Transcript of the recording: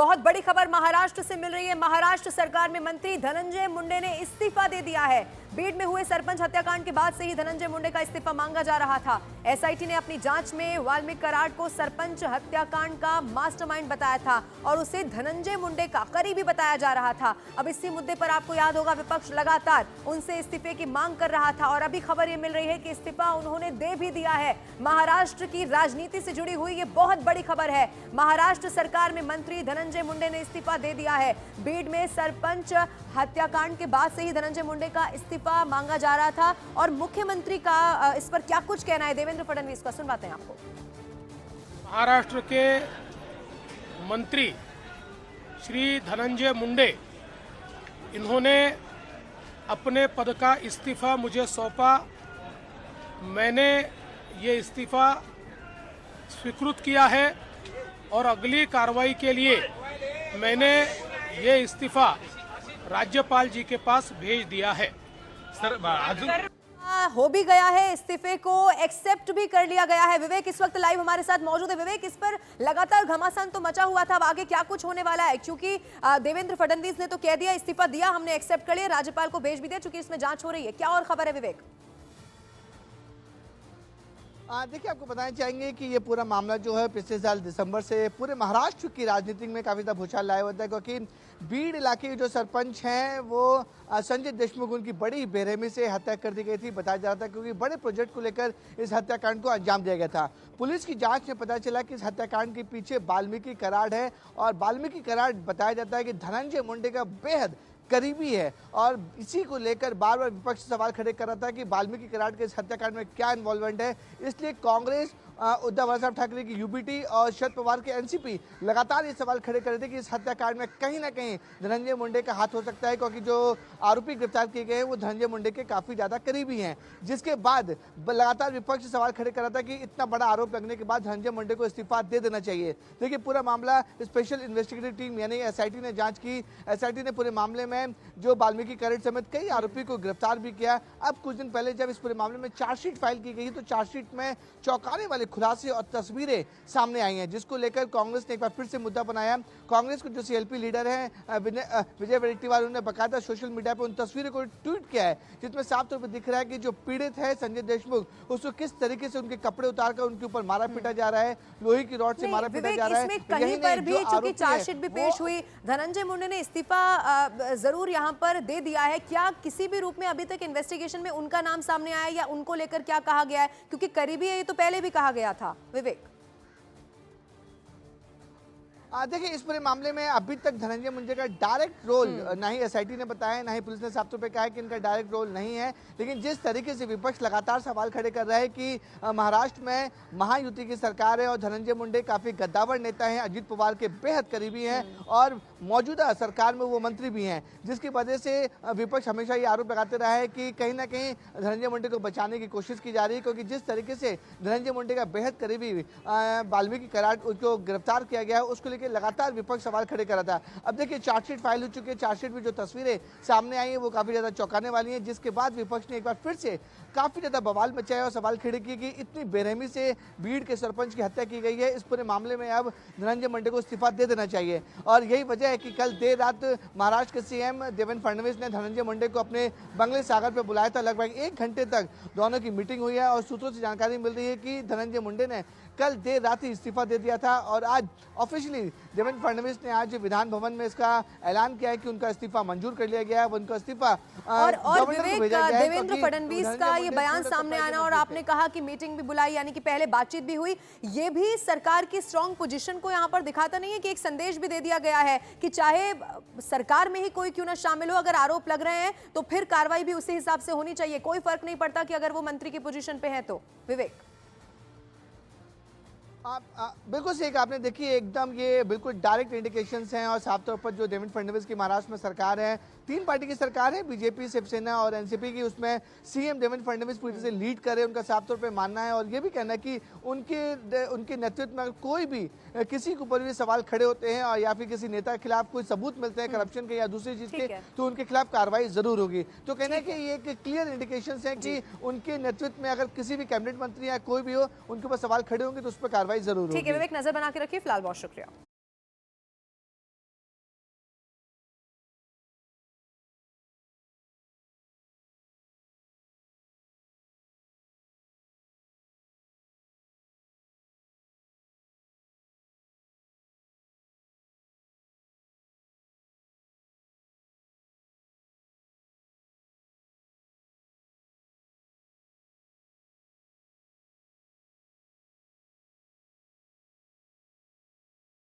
बहुत बड़ी खबर महाराष्ट्र से मिल रही है। महाराष्ट्र सरकार में मंत्री धनंजय मुंडे ने इस्तीफा दे दिया है। बीड में हुए सरपंच हत्याकांड के बाद से ही धनंजय मुंडे का इस्तीफा मांगा जा रहा था। एसआईटी ने अपनी जांच में वाल्मीकि कराड को सरपंच हत्याकांड का मास्टरमाइंड बताया था और उसे धनंजय मुंडे का करीबी बताया जा रहा था। अब इसी मुद्दे पर आपको याद होगा विपक्ष लगातार उनसे इस्तीफे की मांग कर रहा था और अभी खबर ये मिल रही है कि इस्तीफा उन्होंने दे भी दिया है। महाराष्ट्र की राजनीति से जुड़ी हुई ये बहुत बड़ी खबर है। महाराष्ट्र सरकार में मंत्री धनंजय मुंडे ने इस्तीफा दे दिया है। बीड में सरपंच हत्याकांड के बाद से ही धनंजय मुंडे का इस्तीफा मांगा जा रहा था और मुख्यमंत्री का इस पर क्या कुछ कहना है देवेंद्र फडणवीस का, सुनवाते हैं आपको। महाराष्ट्र के मंत्री श्री धनंजय मुंडे, इन्होंने अपने पद का इस्तीफा मुझे सौंपा। मैंने ये इस्तीफा स्वीकृत किया है और अगली कार्रवाई के लिए मैंने ये इस्तीफा राज्यपाल जी के पास भेज दिया है। सर हो भी गया है, इस्तीफे को एक्सेप्ट भी कर लिया गया है। विवेक इस वक्त लाइव हमारे साथ मौजूद है। विवेक, इस पर लगातार घमासान तो मचा हुआ था, अब आगे क्या कुछ होने वाला है? क्योंकि देवेंद्र फडणवीस ने तो कह दिया इस्तीफा दिया, हमने एक्सेप्ट कर लिया, राज्यपाल को भेज भी दिया, क्योंकि इसमें जांच हो रही है। क्या और खबर है विवेक? देखिए, आपको बताना चाहेंगे कि ये पूरा मामला जो है पिछले साल दिसंबर से पूरे महाराष्ट्र की राजनीति में काफ़ी ज़्यादा भूचाल लाया होता है, क्योंकि बीड इलाके के जो सरपंच हैं वो संजय देशमुख, उनकी बड़ी बेरहमी से हत्या कर दी गई थी, बताया जा रहा था, क्योंकि बड़े प्रोजेक्ट को लेकर इस हत्याकांड को अंजाम दिया गया था। पुलिस की जांच में पता चला कि इस हत्याकांड के पीछे वाल्मीकि कराड है और वाल्मीकि कराड बताया जाता है कि धनंजय मुंडे का बेहद करीबी है और इसी को लेकर बार बार विपक्ष सवाल खड़े कर रहा था कि वाल्मीकि कराड के इस हत्याकांड में क्या इन्वॉल्वमेंट है। इसलिए कांग्रेस, उद्धव बाला ठाकरे की यूबीटी और शरद पवार के एनसीपी लगातार ये सवाल खड़े कर रहे थे कि इस हत्याकांड में कहीं ना कहीं धनंजय मुंडे का हाथ हो सकता है, क्योंकि जो आरोपी गिरफ्तार किए गए हैं वो धनंजय मुंडे के काफ़ी ज़्यादा करीबी हैं। जिसके बाद लगातार विपक्ष सवाल खड़े कर रहा था कि इतना बड़ा आरोप लगने के बाद धनंजय मुंडे को इस्तीफा दे देना चाहिए। देखिए, पूरा मामला स्पेशल इन्वेस्टिगेटिव टीम यानी एसआईटी ने जाँच की। एसआईटी ने पूरे मामले में जो वाल्मीकि कराड समेत कई आरोपी को गिरफ्तार भी किया। अब कुछ दिन पहले जब इस पूरे मामले में चार्जशीट फाइल की गई तो चार्जशीट में चौंकाने वाले खुलासे और तस्वीरें सामने आई हैं, जिसको लेकर कांग्रेस ने एक बार फिर से मुद्दा बनाया। कांग्रेस के जो सीएलपी लीडर हैं विजय वडेट्टीवार, उन्होंने बाकायदा सोशल मीडिया पर उन तस्वीरों को ट्वीट किया है, जिसमें साफ तौर पर दिख रहा है कि जो पीड़ित है संजय देशमुख, उसको किस तरीके से उनके कपड़े उतारकर उनके ऊपर मारा पीटा जा रहा है, लोहे की रॉड से मारा पीटा जा रहा है। कहीं पर भी चूंकि चार्जशीट भी पेश हुई, धनंजय मुंडे ने इस्तीफा जरूर यहाँ पर दे दिया है। क्या किसी भी रूप में अभी तक इन्वेस्टिगेशन में उनका नाम सामने आया या उनको लेकर क्या कहा गया है? क्योंकि करीबी है, ये तो पहले भी कहा गया था। विवेक, देखिए, इस पूरे मामले में अभी तक धनंजय मुंडे का डायरेक्ट रोल ना ही एसआईटी ने बताया, ना ही पुलिस ने साफ तौर पे कहा है कि इनका डायरेक्ट रोल नहीं है। लेकिन जिस तरीके से विपक्ष लगातार सवाल खड़े कर रहा है कि महाराष्ट्र में महायुति की सरकार है और धनंजय मुंडे काफ़ी गद्दावर नेता हैं, अजीत पवार के बेहद करीबी हैं और मौजूदा सरकार में वो मंत्री भी हैं, जिसकी वजह से विपक्ष हमेशा ये आरोप लगाते रहा है कि कहीं ना कहीं धनंजय मुंडे को बचाने की कोशिश की जा रही है, क्योंकि जिस तरीके से धनंजय मुंडे का बेहद करीबी वाल्मीकि कराड को गिरफ्तार किया गया है, उसको लगातार विपक्ष सवाल खड़े कर रहा था। अब देखिए, चार्जशीट फाइल हो चुकी है। चार्जशीट में जो तस्वीरें सामने आई हैं वो काफी ज्यादा चौंकाने वाली हैं, जिसके बाद विपक्ष ने एक बार फिर से काफी ज्यादा बवाल मचाया और सवाल खड़े किए कि इतनी बेरहमी से बीड के सरपंच की हत्या की गई है। इस पूरे मामले में अब धनंजय मुंडे को इस्तीफा दे देना चाहिए और यही वजह है कि कल देर रात महाराष्ट्र के सीएम देवेंद्र फडणवीस ने धनंजय मुंडे को अपने बंगले सागर पर बुलाया था। लगभग 1 घंटे तक दोनों की मीटिंग हुई है और सूत्रों से जानकारी मिल रही है कि धनंजय मुंडे ने कल देर रात ही इस्तीफा दे दिया था और आज ऑफिशियली देवेंद्र फडणवीस ने आज विधान भवन में इसका ऐलान किया है कि उनका इस्तीफा मंजूर कर लिया गया है। उनका इस्तीफा और विवेक, देवेंद्र फडणवीस का ये बयान सामने आना और आपने कहा कि मीटिंग भी बुलाई, यानी कि पहले बातचीत भी हुई, ये भी सरकार की स्ट्रांग पोजीशन को यहाँ पर दिखाता नहीं है कि एक संदेश भी दे दिया गया है कि चाहे सरकार में ही कोई क्यों ना शामिल हो, अगर आरोप लग रहे हैं तो फिर कार्रवाई भी उसी हिसाब से होनी चाहिए, कोई फर्क नहीं पड़ता कि अगर वो मंत्री की पोजीशन पे है तो। विवेक, बिल्कुल सही कहा आपने। देखिए, एकदम ये बिल्कुल डायरेक्ट इंडिकेशंस हैं और साफ तौर पर जो देवेंद्र फडणवीस की महाराष्ट्र में सरकार है, 3 पार्टी की सरकार है, बीजेपी, शिवसेना और एनसीपी की, उसमें सीएम देवेंद्र फडणवीस पूरी तरह से लीड करे, उनका साफ तौर पे मानना है और ये भी कहना है कि उनके नेतृत्व में अगर कोई भी किसी के ऊपर भी सवाल खड़े होते हैं और या फिर किसी नेता के खिलाफ कोई सबूत मिलते हैं करप्शन के या दूसरी चीज के, तो उनके खिलाफ कार्रवाई जरूर होगी। तो कहना है कि ये एक क्लियर इंडिकेशन है कि उनके नेतृत्व में अगर किसी भी कैबिनेट मंत्री या कोई भी हो, उनके ऊपर सवाल खड़े होंगे तो उस पर कार्रवाई जरूर होगी। ठीक है विवेक, नजर बना के रखिए। फिलहाल बहुत शुक्रिया।